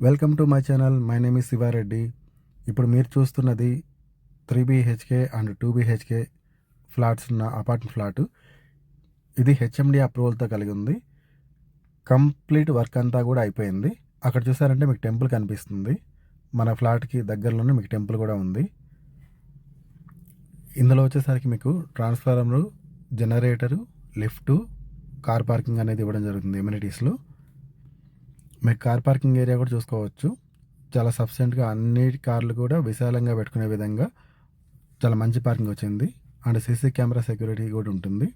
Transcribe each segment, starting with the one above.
Welcome to my channel. My name is Sivareddy. ఇప్పుడు మీరు చూస్తున్నది 3 BHK అండ్ 2 BHK ఫ్లాట్స్ ఉన్న అపార్ట్మెంట్ ఫ్లాటు. ఇది హెచ్ఎండి అప్రూవల్తో కలిగి ఉంది. కంప్లీట్ వర్క్ అంతా కూడా అయిపోయింది. అక్కడ చూసారంటే మీకు టెంపుల్ కనిపిస్తుంది. మన ఫ్లాట్కి దగ్గరలోనే మీకు టెంపుల్ కూడా ఉంది. ఇందులో వచ్చేసరికి మీకు transformer, generator, lift, car parking అనేది ఇవ్వడం జరుగుతుంది ఎమ్యూనిటీస్లో. మీకు కార్ పార్కింగ్ ఏరియా కూడా చూసుకోవచ్చు. చాలా సఫిషియెంట్గా అన్ని కార్లు కూడా విశాలంగా పెట్టుకునే విధంగా చాలా మంచి పార్కింగ్ వచ్చింది. అండ్ సీసీ కెమెరా సెక్యూరిటీ కూడా ఉంటుంది.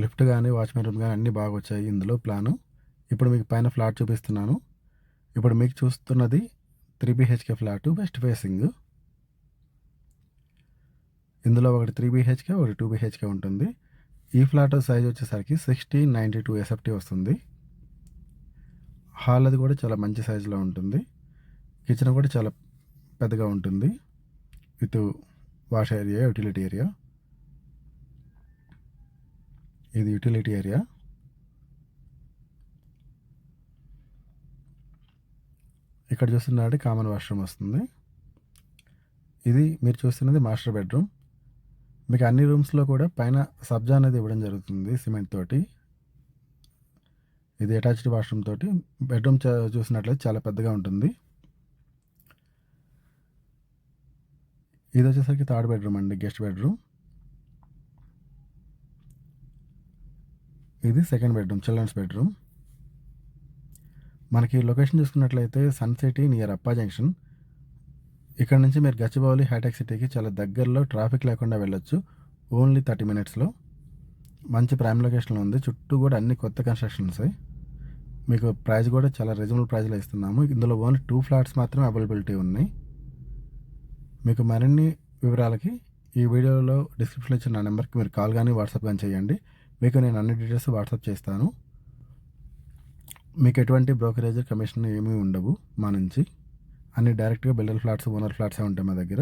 లిఫ్ట్ కానీ వాచ్మెన్ రూమ్ కానీ అన్నీ బాగా వచ్చాయి ఇందులో ప్లాను. ఇప్పుడు మీకు పైన ఫ్లాట్ చూపిస్తున్నాను. ఇప్పుడు మీకు చూస్తున్నది 3 BHK ఫ్లాటు వెస్ట్ ఫేసింగ్. ఇందులో ఒకటి 3 BHK ఒకటి 2 BHK ఉంటుంది. ఈ ఫ్లాట్ సైజ్ వచ్చేసరికి 1692 SFT వస్తుంది. హాల్ అది కూడా చాలా మంచి సైజులో ఉంటుంది. కిచెన్ కూడా చాలా పెద్దగా ఉంటుంది with wash area, utility area. ఇది యూటిలిటీ ఏరియా. ఇక్కడ చూస్తున్నట్టు కామన్ వాష్రూమ్ వస్తుంది. ఇది మీరు చూస్తున్నది మాస్టర్ బెడ్రూమ్. మీకు అన్ని రూమ్స్లో కూడా పైన సబ్జా అనేది ఇవ్వడం జరుగుతుంది సిమెంట్ తోటి. ఇది అటాచ్డ్ వాష్రూమ్ తోటి. బెడ్రూమ్ చూసినట్లయితే చాలా పెద్దగా ఉంటుంది. ఇది వచ్చేసరికి థర్డ్ బెడ్రూమ్ అండి, గెస్ట్ బెడ్రూమ్. ఇది సెకండ్ బెడ్రూమ్, చిల్డ్రన్స్ బెడ్రూమ్. మనకి లొకేషన్ చూసుకున్నట్లయితే సన్ సిటీ నియర్ అప్పా జంక్షన్. ఇక్కడ నుంచి మీరు గచ్చిబౌలి హైటెక్ సిటీకి చాలా దగ్గరలో, ట్రాఫిక్ లేకుండా వెళ్ళొచ్చు. ఓన్లీ 30 minutesలో. మంచి ప్రైమ్ లొకేషన్లో ఉంది. చుట్టూ కూడా అన్ని కొత్త కన్స్ట్రక్షన్సే. మీకు ప్రైస్ కూడా చాలా రీజనబుల్ ప్రైస్లో ఇస్తున్నాము. ఇందులో ఓన్లీ 2 ఫ్లాట్స్ మాత్రమే అవైలబిలిటీ ఉన్నాయి. మీకు మరిన్ని వివరాలకి ఈ వీడియోలో డిస్క్రిప్షన్లో ఇచ్చిన నా నెంబర్కి మీరు కాల్ కానీ వాట్సాప్ కానీ చేయండి. మీకు నేను అన్ని డీటెయిల్స్ వాట్సాప్ చేస్తాను. మీకు ఎటువంటి బ్రోకరేజ్ కమిషన్ ఏమీ ఉండవు మా నుంచి. అన్ని డైరెక్ట్గా బిల్డర్ ఫ్లాట్స్, ఓనర్ ఫ్లాట్సే ఉంటాయి మా దగ్గర.